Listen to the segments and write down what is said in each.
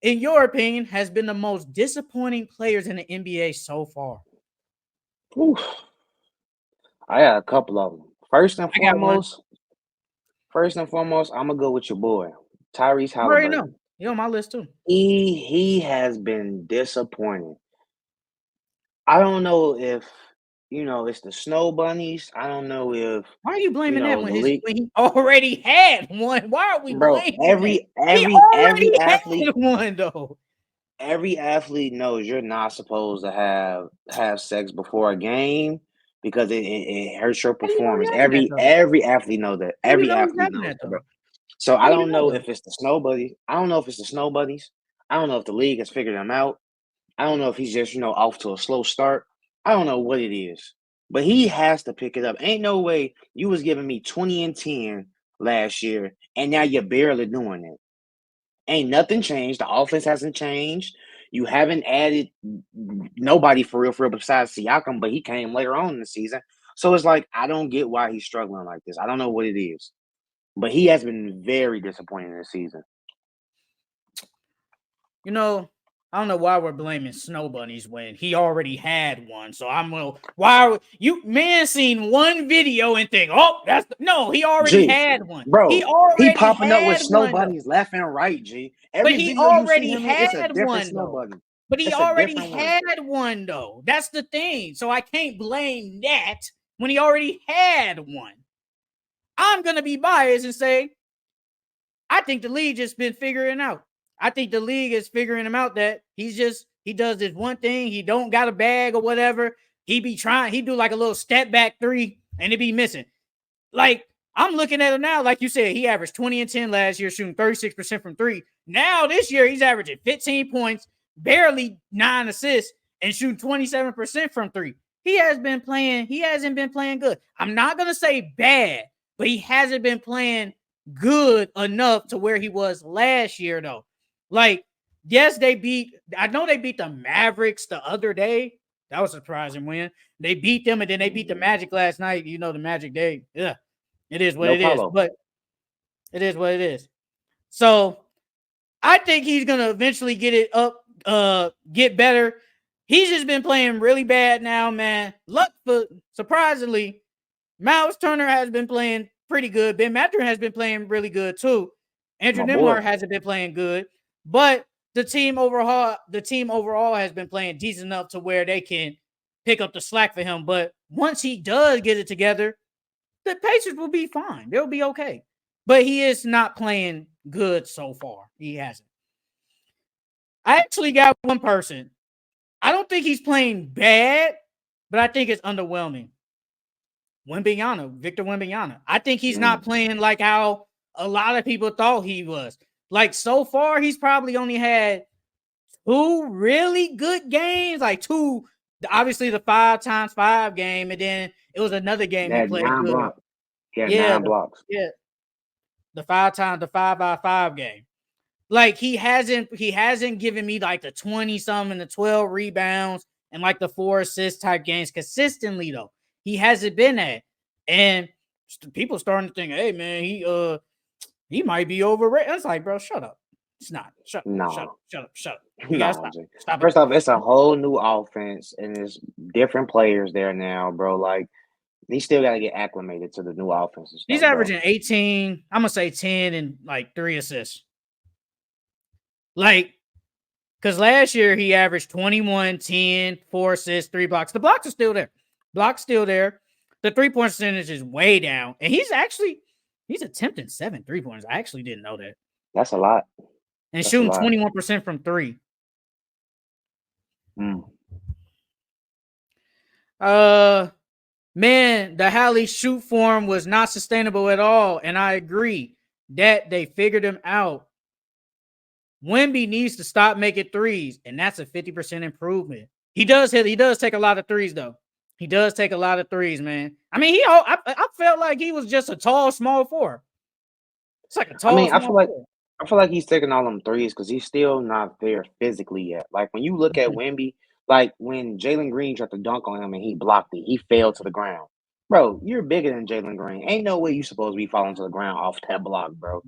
in your opinion, has been the most disappointing players in the NBA so far? Oof. I got a couple of them. I got one. First and foremost, I'm gonna go with your boy, Tyrese I already know. Haliburton. He on my list too. He has been disappointing. I don't know if it's the snow bunnies. I don't know if Why are you blaming that the when league, he already had one? Why are we bro. blaming that? Every He every every already athlete had one though. every athlete knows you're not supposed to have sex before a game because it hurts your How do you know performance. he's having that though? Every athlete knows that. How do you Every know he's athlete having knows that that, bro. though? So How I do you don't know know? if it's the snow buddies. I don't know if it's the snow buddies. I don't know if the league has figured him out. I don't know if he's just off to a slow start. I don't know what it is, but he has to pick it up. Ain't no way you was giving me 20 and 10 last year, and now you're barely doing it. Ain't nothing changed. The offense hasn't changed. You haven't added nobody for real besides Siakam, but he came later on in the season. So it's like I don't get why he's struggling like this. I don't know what it is, but he has been very disappointing this season. You know, I don't know why we're blaming snow bunnies when he already had one. So I'm gonna why you man seen one video and think, oh, no, he already G, had one. He bro, he already popping up with had snow one though. bunnies left and right. G, But every he video you see already him in, it's a had different one snow though. bunny. But he It's a already different one. had one though. That's the thing. So I can't blame that when he already had one. I'm gonna be biased and say I think the league just been figuring out. I think the league is figuring him out that he does this one thing, he don't got a bag or whatever. He do like a little step back three and it be missing. Like I'm looking at him now, like you said, he averaged 20 and 10 last year, shooting 36% from three. Now this year he's averaging 15 points, barely 9 assists, and shooting 27% from three. He hasn't been playing good. I'm not gonna say bad, but he hasn't been playing good enough to where he was last year, though. Like, yes, I know they beat the Mavericks the other day. That was a surprising win. They beat them and then they beat the Magic last night. You know, the Magic yeah, it is what No it is, Paulo. but it is what it is. So I think he's gonna eventually get it up, get better. He's just been playing really bad now, man. Surprisingly, Miles Turner has been playing pretty good. Ben Mathurin has been playing really good too. Andrew My boy. Nembhard hasn't been playing good, but the team overall has been playing decent enough to where they can pick up the slack for him. But once he does get it together, the Pacers will be fine. They'll be okay. But he is not playing good so far. He hasn't. I actually got one person. I don't think he's playing bad, but I think it's underwhelming. Victor Wembanyama. I think he's not Mm. playing like how a lot of people thought he was. Like so far, he's probably only had two really good games, like two. Obviously, the 5x5 game, and then it was another game he That played nine good. block. He had Yeah, nine blocks. the 5x5 game. Like he hasn't given me like the 20 some and the 12 rebounds and like the 4 assist type games consistently though. He hasn't been at. And people starting to think, hey man, he might be overrated. It's like, bro, shut up. It's not. Nah, Shut up. You gotta nah, stop. G. Stop it. First off, it's a whole new offense and there's different players there now, bro. Like he still got to get acclimated to the new offense and He's stuff, bro. averaging 18. I'm gonna say 10 and like 3 assists. Like, because last year he averaged 21, 10, 4 assists, 3 blocks. The blocks are still there. Blocks still there. The 3-point percentage is way down. And he's attempting 7 3 pointers. I actually didn't know that. That's a lot. And That's a shooting lot. 21% from three. Mm. Uh Man, the Halley shoot form was not sustainable at all. And I agree that they figured him out. Wemby needs to stop making threes, and that's a 50% improvement. He does take a lot of threes, though. He does take a lot of threes, man. I mean, I felt like he was just a tall, small four. It's like a I tall, mean, small four. I feel like he's taking all them threes because he's still not there physically yet. Like when you look at Mhm. Wemby, like when Jalen Green tried to dunk on him and he blocked it, he fell to the ground. Bro, you're bigger than Jalen Green. Ain't no way you supposed to be falling to the ground off that block, bro.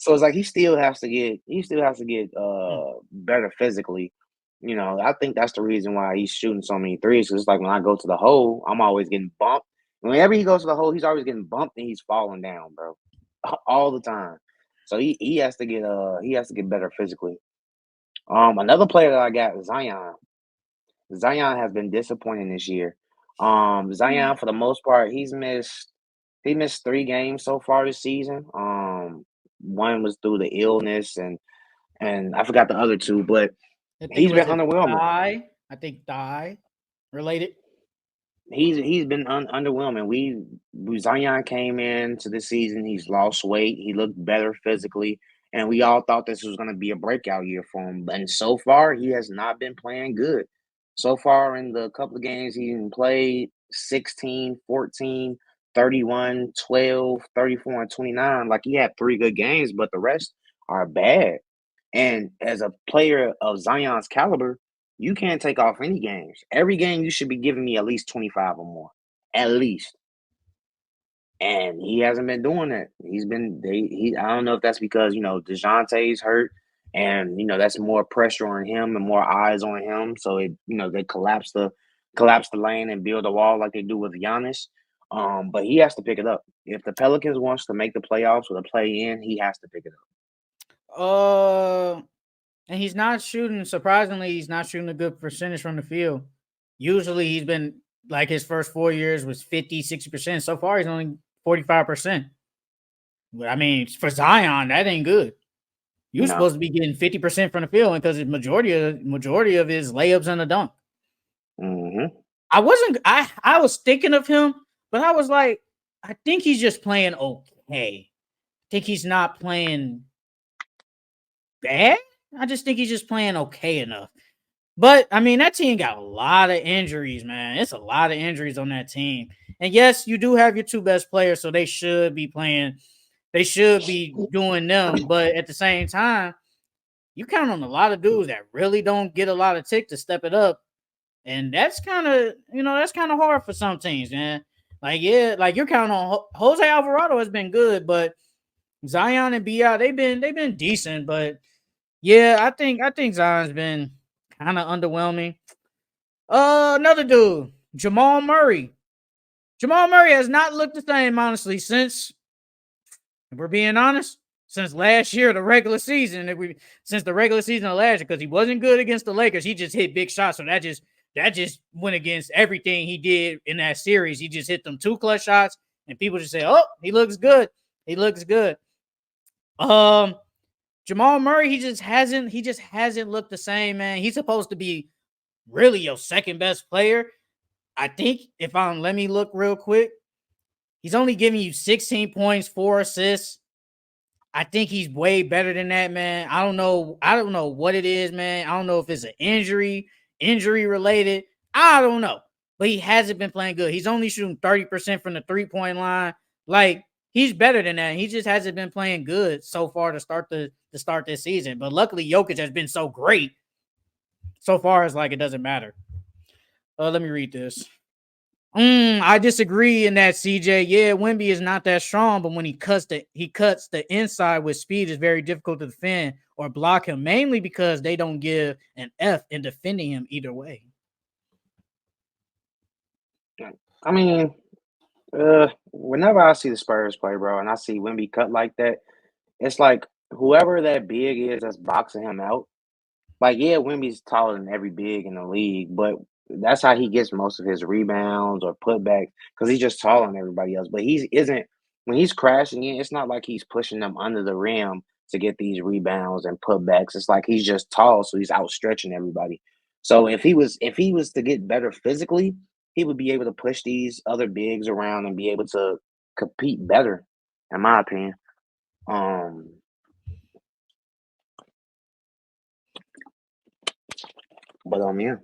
So it's like he still has to get better physically. I think that's the reason why he's shooting so many threes. 'Cause it's like when I go to the hole, I'm always getting bumped. Whenever he goes to the hole, he's always getting bumped and he's falling down, bro, all the time. So he has to get better physically. Another player that I got is Zion. Zion has been disappointing this year. Zion, for the most part, he missed 3 games so far this season. One was through the illness, and I forgot the other two, but I think it he's been was a underwhelming. thigh. I think thigh related. He's been underwhelming. Zion came into the season. He's lost weight. He looked better physically, and we all thought this was going to be a breakout year for him. And so far, he has not been playing good. So far, in the couple of games he played, 16, 14, 31, 12, 34, and 29. Like he had 3 good games, but the rest are bad. And as a player of Zion's caliber, you can't take off any games. Every game you should be giving me at least 25 or more. At least. And he hasn't been doing that. I don't know if that's because, DeJounte's hurt and that's more pressure on him and more eyes on him. So they collapse the lane and build a wall like they do with Giannis. But he has to pick it up. If the Pelicans wants to make the playoffs or the play in, he has to pick it up. And he's not shooting. Surprisingly, he's not shooting a good percentage from the field. Usually, he's been like his first 4 years was 50, 60%. So far, he's only 45%. But I mean, for Zion, that ain't good. You're No. supposed to be getting 50% from the field because the majority of his layups and the dunk. Mm-hmm. I was thinking of him, but I was like, I think he's just playing okay. I think he's not playing bad. I just think he's just playing okay enough. But I mean, that team got a lot of injuries, man. It's a lot of injuries on that team. And yes, you do have your 2 best players, so they should be playing. They should be doing them. But at the same time, you count on a lot of dudes that really don't get a lot of tick to step it up. And that's kind of, that's kind of hard for some teams, man. Like, yeah, like you're counting on Jose Alvarado has been good, but Zion and Bi they've been decent, but yeah, I think Zion's been kind of underwhelming. Another dude, Jamal Murray. Jamal Murray has not looked the same, honestly, since, if we're being honest, since last year, the regular season. Since the regular season of last year, because he wasn't good against the Lakers. He just hit big shots, so that just went against everything he did in that series. He just hit them 2 clutch shots, and people just say, "Oh, he looks good. He looks good." Um, Jamal Murray, he just hasn't looked the same, man. He's supposed to be really your second best player. I think let me look real quick. He's only giving you 16 points, 4 assists. I think he's way better than that, man. I don't know. I don't know what it is, man. I don't know if it's an injury related. I don't know. But he hasn't been playing good. He's only shooting 30% from the 3-point line. Like, he's better than that. He just hasn't been playing good so far to start this season. But luckily, Jokic has been so great so far. It's like it doesn't matter. Let me read this. I disagree in that, CJ. Yeah, Wemby is not that strong, but when he cuts the inside with speed, it's very difficult to defend or block him, mainly because they don't give an F in defending him either way. I mean, whenever I see the Spurs play, bro, and I see Wemby cut like that, it's like whoever that big is that's boxing him out. Like, yeah, Wemby's taller than every big in the league, but that's how he gets most of his rebounds or putbacks because he's just taller than everybody else. But he isn't when he's crashing in. It's not like he's pushing them under the rim to get these rebounds and putbacks. It's like he's just tall, so he's outstretching everybody. So if he was to get better physically, he would be able to push these other bigs around and be able to compete better, in my opinion. Um, but yeah.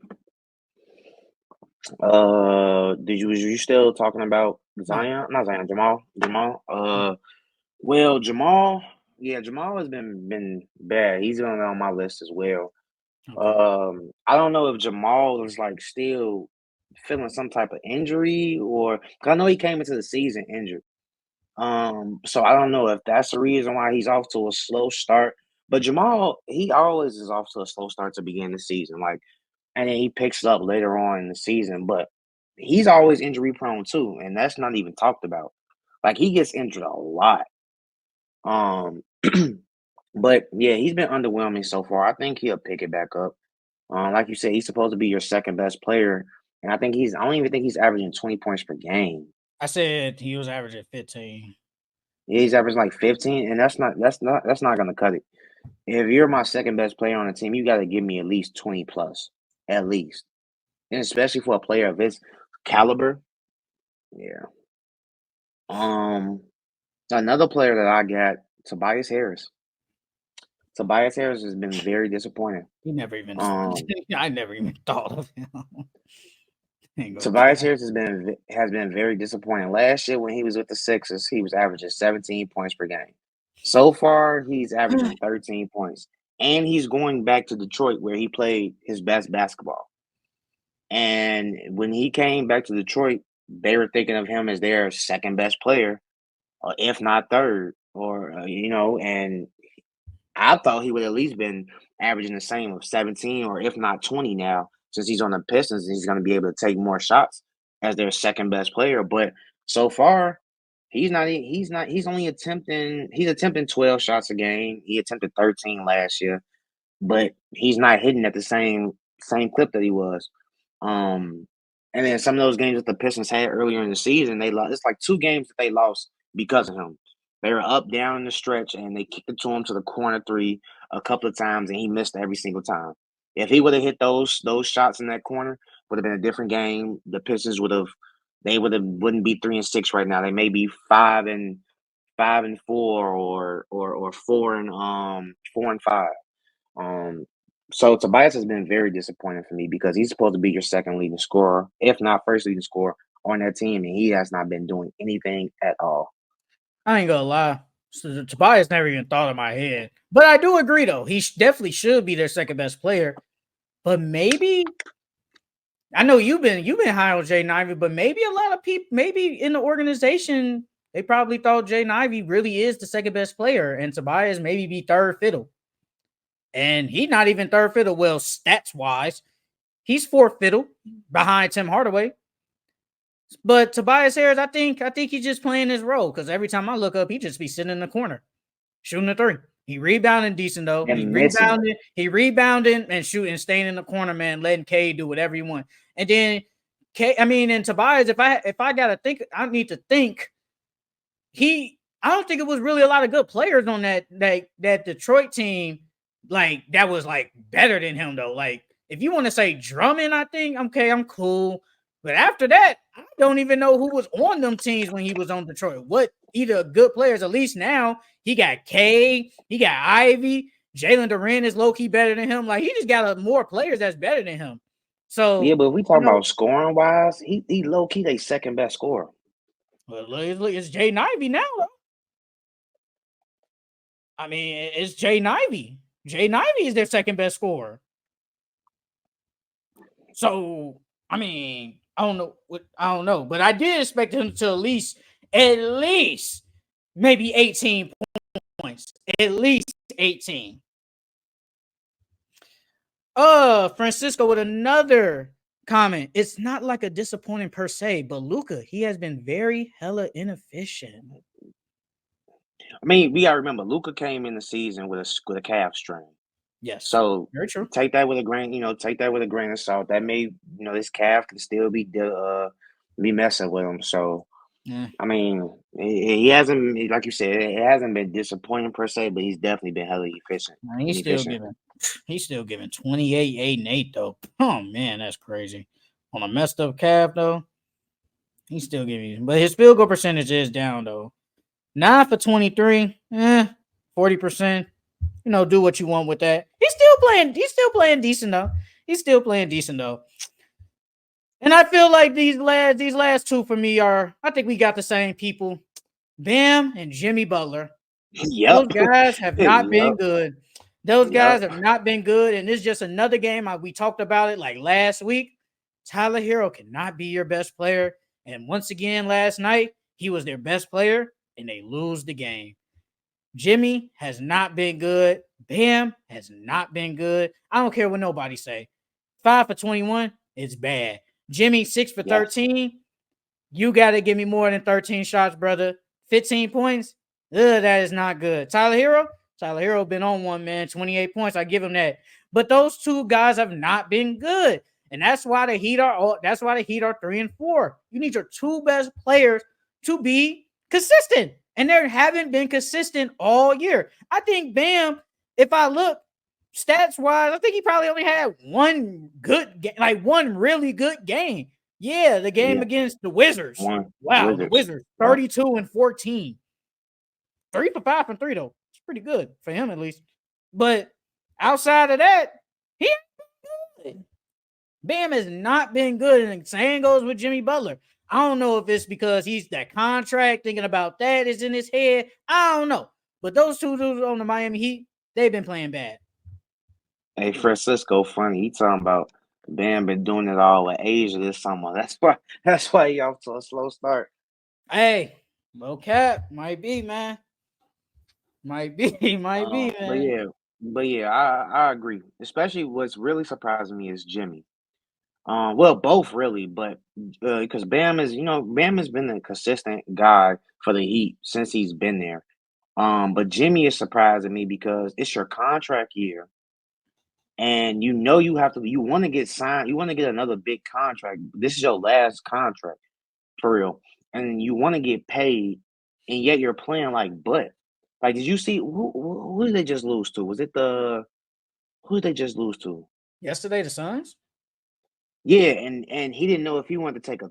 Was you still talking about No. Zion? Not Zion, Jamal. Jamal. Well, Jamal. Yeah, Jamal has been bad. He's on my list as well. Okay. I don't know if Jamal is like still feeling some type of injury or 'cause I know he came into the season injured. So I don't know if that's the reason why he's off to a slow start. But Jamal, he always is off to a slow start to begin the season. Like, and then he picks up later on in the season. But he's always injury prone too, and that's not even talked about. Like he gets injured a lot. Um, but yeah, he's been underwhelming so far. I think he'll pick it back up. Like you said, he's supposed to be your second best player, and I don't even think he's averaging 20 points per game. I said he was averaging 15. Yeah, he's averaging like 15, and that's not gonna cut it. If you're my second best player on the team, you got to give me at least 20 plus, at least, and especially for a player of his caliber. Yeah. Um, Another player that I got, Tobias Harris. Tobias Harris has been very disappointing. He never even. Um, I never even thought of him. Tobias Harris has been very disappointing. Last year when he was with the Sixers, he was averaging 17 points per game. So far, he's averaging 13 points, and he's going back to Detroit where he played his best basketball. And when he came back to Detroit, they were thinking of him as their second best player, or if not third, or and I thought he would at least been averaging the same of 17 or if not 20 now, since he's on the Pistons, he's going to be able to take more shots as their second best player. But so far, he's only attempting 12 shots a game. He attempted 13 last year, but he's not hitting at the same clip that he was. And then some of those games that the Pistons had earlier in the season, they lost. It's like 2 games that they lost because of him. They were up down in the stretch, and they kicked it to him to the corner three a couple of times, and he missed every single time. If he would have hit those shots in that corner, would have been a different game. The Pistons wouldn't be 3-6 right now. They may be 5-4 or 4-5. So Tobias has been very disappointing for me because he's supposed to be your second leading scorer, if not first leading scorer on that team, and he has not been doing anything at all. I ain't gonna lie. So Tobias never even thought in my head, but I do agree though. He definitely should be their second best player. But maybe I know you've been high on Jay Ivey, but maybe a lot of people, maybe in the organization, they probably thought Jay Ivey really is the second best player, and Tobias maybe be third fiddle. And he's not even third fiddle. Well, stats wise, he's fourth fiddle behind Tim Hardaway. But Tobias Harris, I think he's just playing his role because every time I look up, he just be sitting in the corner shooting a three. He rebounding decent though. He rebounding and shooting, staying in the corner, man, letting K do whatever he want. And then and Tobias, if I gotta think, I need to think. I don't think it was really a lot of good players on that Detroit team, like that was like better than him though. Like if you want to say Drummond, I think okay, I'm cool. But after that, I don't even know who was on them teams when he was on Detroit. What either good players, at least now, he got K, he got Ivy, Jalen Duren is low-key better than him. Like he just got more players that's better than him. So yeah, but if we talk about scoring wise, he low-key they second best scorer. Well, look, it's Jay Ivey now, though. I mean, it's Jay Ivey. Jay Ivey is their second best scorer. So, I mean, I don't know, but I did expect him to at least maybe 18 points. At least 18. Francisco with another comment. It's not like a disappointing per se, but Luka, he has been very hella inefficient. I mean, we gotta remember Luka came in the season with a calf strain. Yes. So very true. Take that with a grain of salt. That may, this calf can still be messing with him. So yeah. I mean, he hasn't, like you said, it hasn't been disappointing per se, but he's definitely been hella efficient. Man, he's still giving 28, 8, and 8 though. Oh man, that's crazy. On a messed up calf though, he's still giving, but his field goal percentage is down though. 9 for 23, 40%. Do what you want with that. He's still playing decent though. And I feel like these last two for me I think we got the same people. Bam and Jimmy Butler. Yep. Those guys have not been good. Those guys have not been good. And it's just another game. We talked about it like last week. Tyler Hero cannot be your best player. And once again, last night, he was their best player. and they lose the game. Jimmy has not been good. Bam has not been good. I don't care what nobody say. 5 for 21, it's bad. Jimmy, 6 for 13. You got to give me more than 13 shots, brother. 15 points, that is not good. Tyler Hero been on one, man. 28 points, I give him that. But those two guys have not been good. And that's why the Heat are 3 and 4. You need your two best players to be consistent. And they haven't been consistent all year. I think Bam, if I look stats-wise, I think he probably only had one really good game. Yeah, the game against the Wizards. The Wizards, 32 and 14. 3 for 5 and 3, though. It's pretty good for him, at least. But outside of that, he ain't been good. Bam has not been good, and the same goes with Jimmy Butler. I don't know if it's because he's that contract, thinking about that is in his head. I don't know. But those two dudes on the Miami Heat, they've been playing bad. Hey, Francisco, funny. He talking about Bam been doing it all with Asia this summer. That's why he off to a slow start. Hey, low cap. Might be, man. Might be, man. But yeah, I agree. Especially what's really surprising me is Jimmy. Well, both really, but because Bam has been a consistent guy for the Heat since he's been there. But Jimmy is surprising me because it's your contract year, and you want to get signed, you want to get another big contract. This is your last contract for real, and you want to get paid, and yet you're playing like butt. Like, did you see who did they just lose to? Was it who did they just lose to? Yesterday, the Suns? Yeah, and he didn't know if he wanted to take a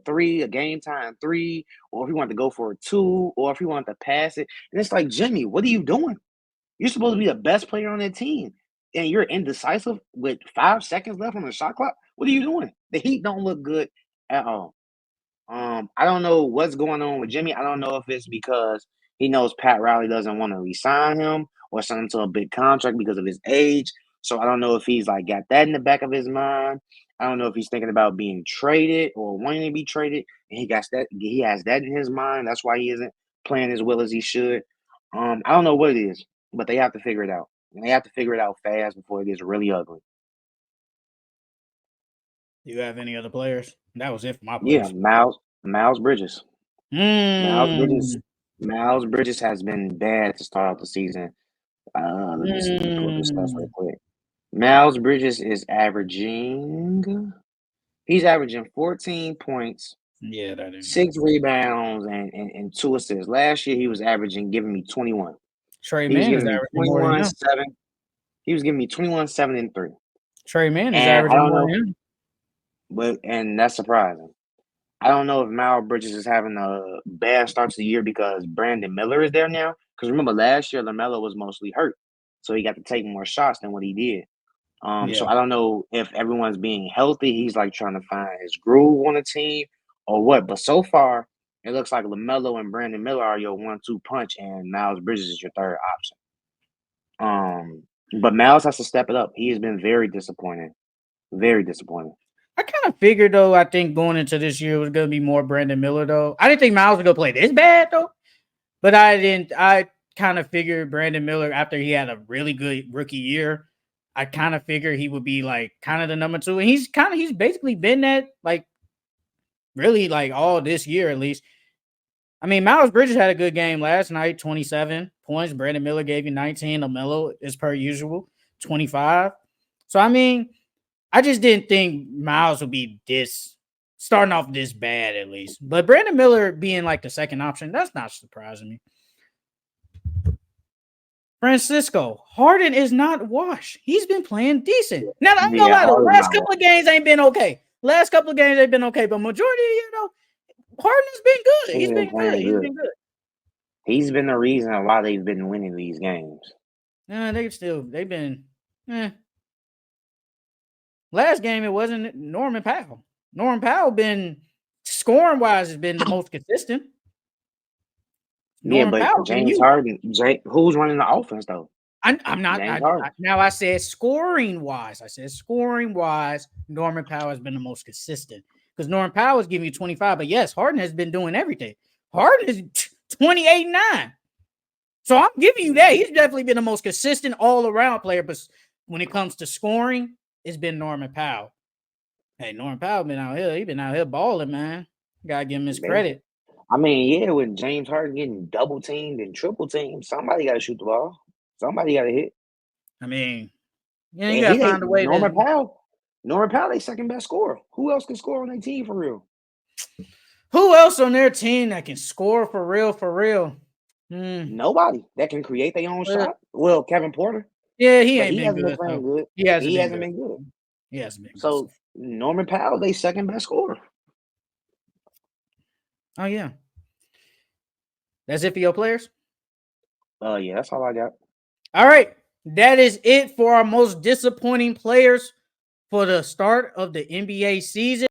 game time 3, or if he wanted to go for a 2, or if he wanted to pass it. And it's like, Jimmy, what are you doing? You're supposed to be the best player on that team, and you're indecisive with 5 seconds left on the shot clock. What are you doing? The Heat don't look good at all. I don't know what's going on with Jimmy. I don't know if it's because he knows Pat Riley doesn't want to re-sign him or sign him to a big contract because of his age. So I don't know if he's got that in the back of his mind. I don't know if he's thinking about being traded or wanting to be traded, and he has that in his mind. That's why he isn't playing as well as he should. I don't know what it is, but they have to figure it out. And they have to figure it out fast before it gets really ugly. You have any other players? That was it for my players. Yeah, Miles Bridges. Miles Bridges has been bad to start out the season. Let me see. Let me pull this stats real quick. Miles Bridges is averaging 14 points, 6 rebounds, and 2 assists. Last year, he was giving me 21. Trey Mann is averaging more than him. 7. He was giving me 21, 7, and 3. Trey Mann is averaging more than him. And that's surprising. I don't know if Miles Bridges is having a bad start to the year because Brandon Miller is there now. Because remember, last year, LaMelo was mostly hurt. So he got to take more shots than what he did. So I don't know if everyone's being healthy. He's trying to find his groove on the team or what. But so far, it looks like LaMelo and Brandon Miller are your 1-2 punch, and Miles Bridges is your third option. But Miles has to step it up. He has been very disappointing. Very disappointing. I kind of figured, though, I think going into this year was going to be more Brandon Miller, though. I didn't think Miles was going to play this bad, though. But I kind of figured Brandon Miller, after he had a really good rookie year, I kind of figured he would be kind of the number 2. And he's basically been that really all this year at least. I mean, Miles Bridges had a good game last night, 27 points. Brandon Miller gave you 19. LaMelo, as per usual, 25. So, I mean, I just didn't think Miles would be starting off this bad at least. But Brandon Miller being the second option, that's not surprising me. Francisco, Harden is not washed. He's been playing decent. Now, I'm going to lie, the last couple of games ain't been okay. But majority of the year, though, Harden has been good. He's been good. He's been the reason why they've been winning these games. They've been. Last game, it wasn't Norman Powell. Norman Powell been scoring-wise has been the most consistent. But James Harden, who's running the offense though? I'm not. I said scoring-wise. Norman Powell has been the most consistent because Norman Powell is giving you 25. But yes, Harden has been doing everything. Harden is 28-9. So I'm giving you that. He's definitely been the most consistent all-around player. But when it comes to scoring, it's been Norman Powell. Hey, Norman Powell been out here. He been out here balling, man. Gotta give him his credit. I mean, yeah, with James Harden getting double teamed and triple teamed, somebody got to shoot the ball. Somebody got to hit. I mean, yeah, you gotta find a way. Norman Powell, they second best scorer. Who else can score on their team for real? Who else on their team that can score for real? For real? Nobody that can create their own shot. Well, Kevin Porter. Yeah, he ain't been good. Playing good. He hasn't been good. He hasn't been good. So Norman Powell, they second best scorer. Oh yeah, that's it for your players. Yeah, that's all I got. All right, that is it for our most disappointing players for the start of the NBA season.